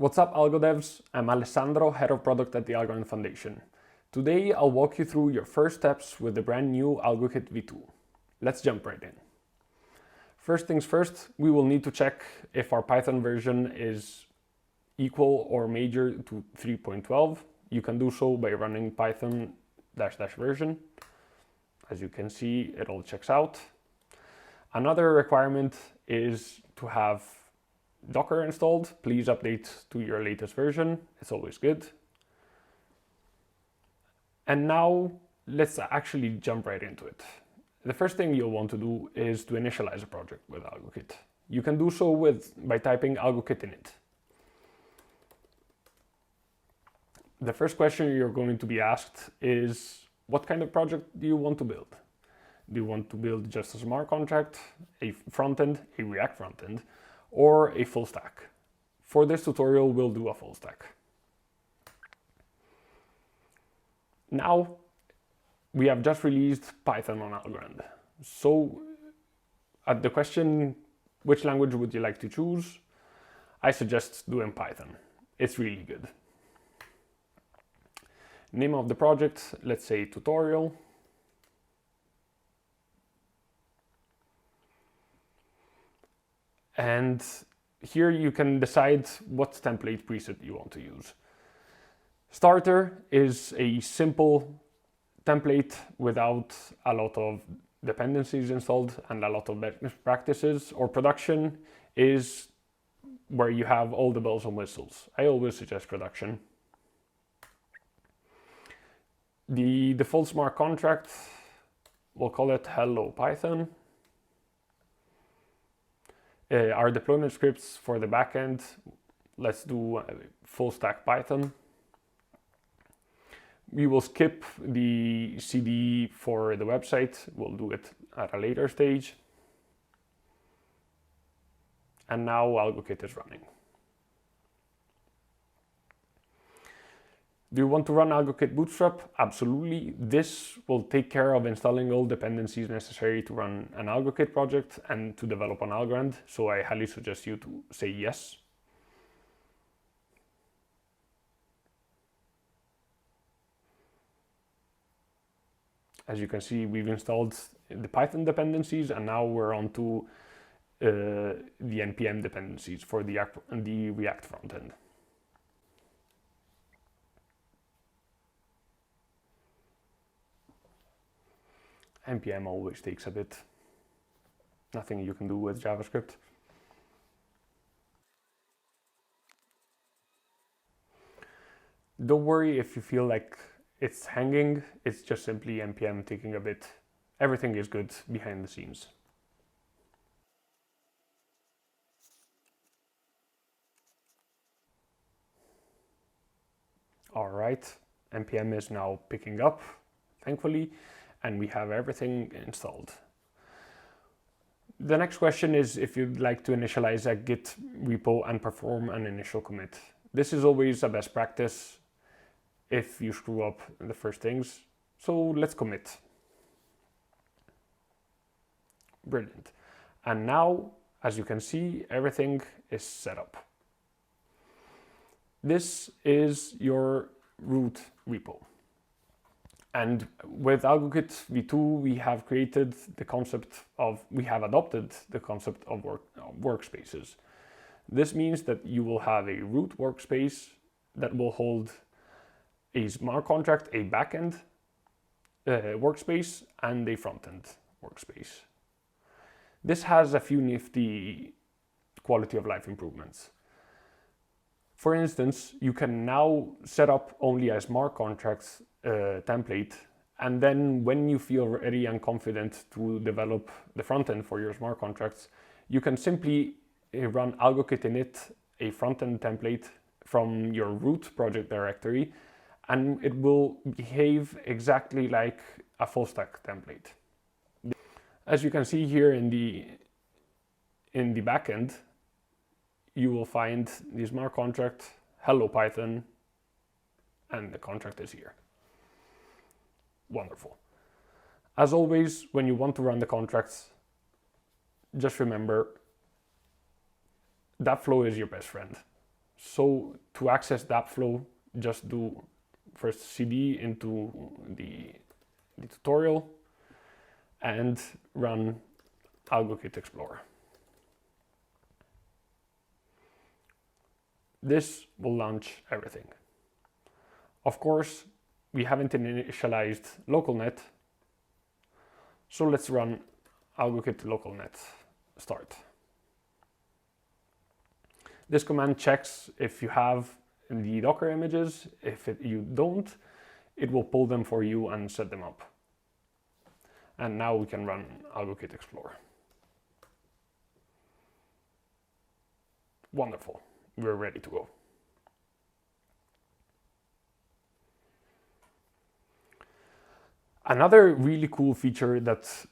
What's up, AlgoDevs? I'm Alessandro, Head of Product at the Algorand Foundation. Today, I'll walk you through your first steps with the brand new AlgoKit v2. Let's jump right in. First things first, we will need to check if our Python version is equal or major to 3.12. You can do so by running python -- version. As you can see, it all checks out. Another requirement is to have Docker installed. Please update to your latest version. It's always good. And now let's actually jump right into it. The first thing you'll want to do is to initialize a project with AlgoKit. You can do so by typing AlgoKit init. The first question you're going to be asked is, what kind of project do you want to build? Do you want to build just a smart contract, a frontend, a React frontend, or a full stack? For this tutorial, we'll do a full stack. Now, we have just released Python on Algorand. So, at the question, which language would you like to choose? I suggest doing Python. It's really good. Name of the project, let's say tutorial. And here you can decide what template preset you want to use. Starter is a simple template without a lot of dependencies installed and a lot of best practices. Or production is where you have all the bells and whistles. I always suggest production. The default smart contract, we'll call it Hello Python. Our deployment scripts for the backend, let's do full stack Python. We will skip the CD for the website. We'll do it at a later stage. And now AlgoKit is running. Do you want to run AlgoKit Bootstrap? Absolutely. This will take care of installing all dependencies necessary to run an AlgoKit project and to develop on Algorand, so I highly suggest you to say yes. As you can see, we've installed the Python dependencies, and now we're on to the NPM dependencies for the React frontend. NPM always takes a bit. Nothing you can do with JavaScript. Don't worry if you feel like it's hanging. It's just simply NPM taking a bit. Everything is good behind the scenes. All right, NPM is now picking up, thankfully, and we have everything installed. The next question is if you'd like to initialize a Git repo and perform an initial commit. This is always a best practice if you screw up the first things. So let's commit. Brilliant. And now, as you can see, everything is set up. This is your root repo. And with AlgoKit v2, we have adopted the concept of workspaces. This means that you will have a root workspace that will hold a smart contract, a backend workspace, and a frontend workspace. This has a few nifty quality of life improvements. For instance, you can now set up only a smart contracts template, and then when you feel ready and confident to develop the front end for your smart contracts, you can simply run AlgoKit init, a front end template from your root project directory, and it will behave exactly like a full stack template. As you can see here in the backend, you will find the smart contract, Hello Python, and the contract is here. Wonderful. As always, when you want to run the contracts, just remember that flow is your best friend. So to access that flow, just do first cd into the tutorial and run AlgoKit Explorer. This will launch everything. Of course, we haven't initialized localnet, so let's run AlgoKit localnet start. This command checks if you have the Docker images. If you don't, it will pull them for you and set them up. And now we can run AlgoKit Explorer. Wonderful, we're ready to go. Another really cool feature that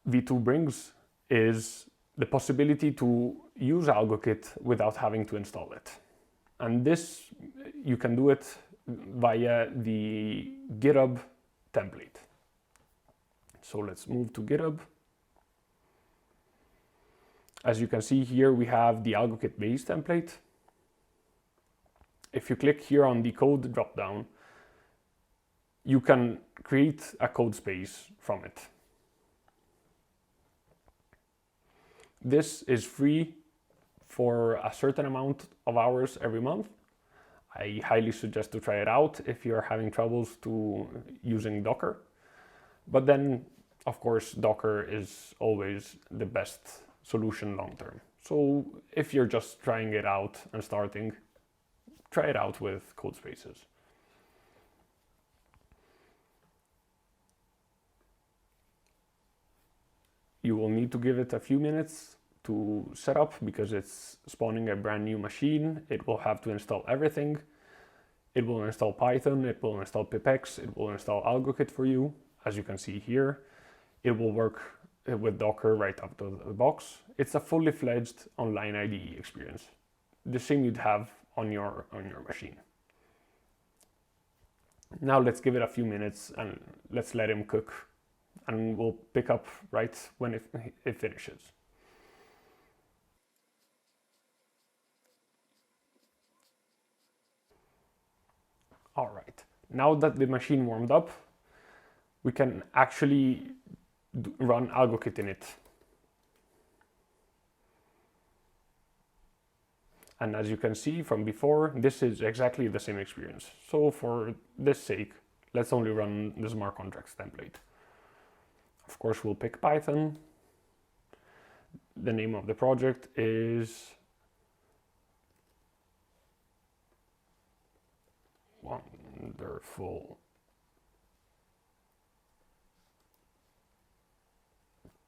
V2 brings is the possibility to use AlgoKit without having to install it. And this, you can do it via the GitHub template. So let's move to GitHub. As you can see here, we have the AlgoKit base template. If you click here on the code dropdown, you can create a code space from it. This is free for a certain amount of hours every month. I highly suggest to try it out if you're having troubles to using Docker. But then, of course, Docker is always the best solution long term. So if you're just trying it out and starting, try it out with code spaces. You will need to give it a few minutes to set up because it's spawning a brand new machine. It will have to install everything. It will install Python, it will install pipex, it will install AlgoKit for you. As you can see here, it will work with Docker right out of the box. It's a fully fledged online IDE experience, the same you'd have on your machine. Now let's give it a few minutes and let's let him cook, and we'll pick up right when it finishes. All right, now that the machine warmed up, we can actually run AlgoKit in it. And as you can see from before, this is exactly the same experience. So for this sake, let's only run the smart contracts template. Of course, we'll pick Python. The name of the project is Wonderful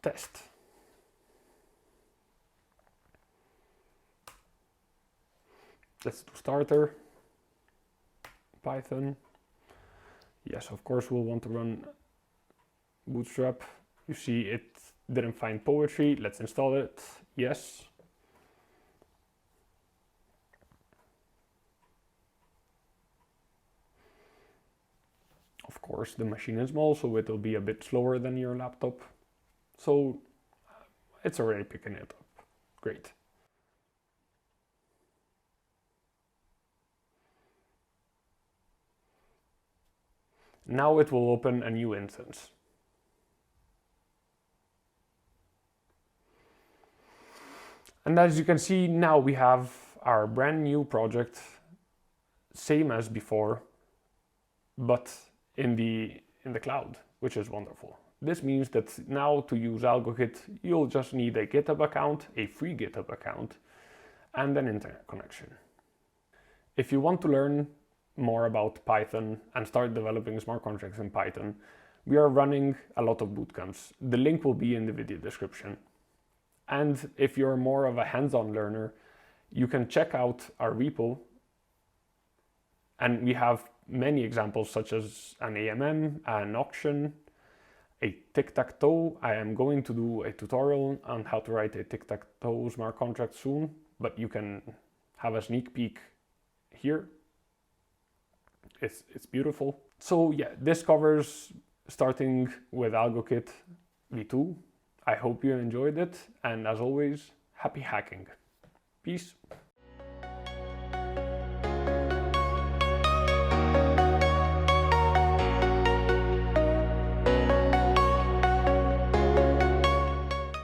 Test. Let's do starter, Python. Yes, of course, we'll want to run Bootstrap. You see it didn't find poetry. Let's install it. Yes. Of course, the machine is small, so it will be a bit slower than your laptop. So it's already picking it up. Great. Now it will open a new instance. And as you can see, now we have our brand new project, same as before, but in the cloud, which is wonderful. This means that now to use AlgoKit, you'll just need a GitHub account, a free GitHub account, and an internet connection. If you want to learn more about Python and start developing smart contracts in Python, we are running a lot of bootcamps. The link will be in the video description. And if you're more of a hands-on learner, you can check out our repo. And we have many examples such as an AMM, an auction, a tic-tac-toe. I am going to do a tutorial on how to write a tic-tac-toe smart contract soon, but you can have a sneak peek here. It's beautiful. So yeah, this covers starting with AlgoKit V2. I hope you enjoyed it, and as always, happy hacking. Peace.